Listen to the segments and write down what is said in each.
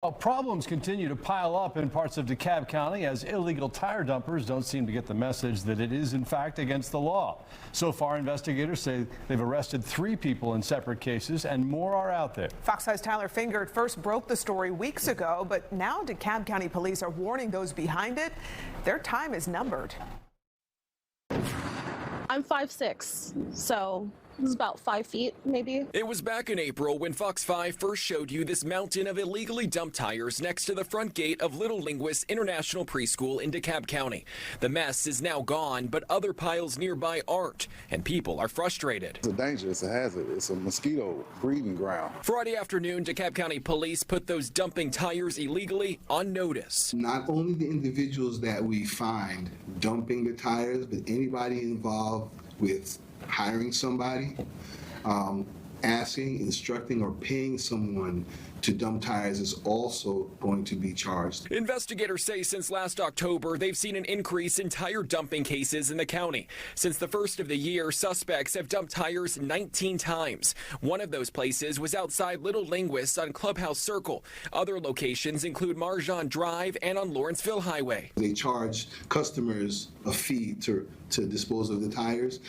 Well, problems continue to pile up in parts of DeKalb County as illegal tire dumpers don't seem to get the message that it is in fact against the law. So far, investigators say they've arrested 3 people in separate cases and more are out there. Fox 5's Tyler Fingert first broke the story weeks ago, but now DeKalb County Police are warning those behind it. Their time is numbered. I'm 5'6", so this is about 5 feet, maybe. It was back in April when Fox 5 first showed you this mountain of illegally dumped tires next to the front gate of Little Linguist International Preschool in DeKalb County. The mess is now gone, but other piles nearby aren't, and people are frustrated. It's a danger, it's a hazard, it's a mosquito breeding ground. Friday afternoon, DeKalb County Police put those dumping tires illegally on notice. Not only the individuals that we find dumping the tires, but anybody involved with hiring somebody, asking, instructing, or paying someone to dump tires is also going to be charged. Investigators say since last October, they've seen an increase in tire dumping cases in the county. Since the first of the year, suspects have dumped tires 19 times. One of those places was outside Little Linguist on Clubhouse Circle. Other locations include Marjan Drive and on Lawrenceville Highway. They charge customers a fee to dispose of the tires,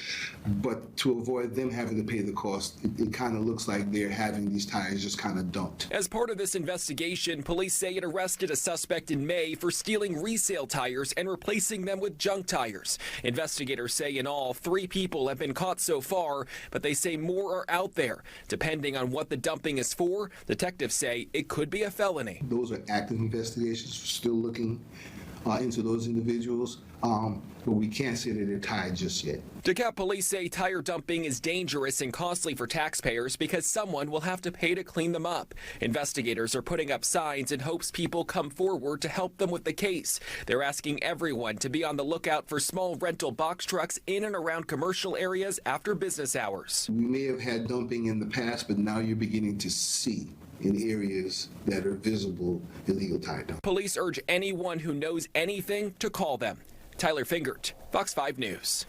but to avoid them having to pay the cost, it kind of looks like they're having these tires just kind of dumped. As part of this investigation, police say it arrested a suspect in May for stealing resale tires and replacing them with junk tires. Investigators say in all, 3 people have been caught so far, but they say more are out there. Depending on what the dumping is for, detectives say it could be a felony. Those are active investigations. We're still looking into those individuals, but we can't say that they're tied just yet. DeKalb police say tire dumping is dangerous and costly for taxpayers because someone will have to pay to clean them up. Investigators are putting up signs in hopes people come forward to help them with the case. They're asking everyone to be on the lookout for small rental box trucks in and around commercial areas after business hours. We may have had dumping in the past, but now you're beginning to see in areas that are visible illegal tire dumping. Police urge anyone who knows anything to call them. Tyler Fingert, Fox 5 News.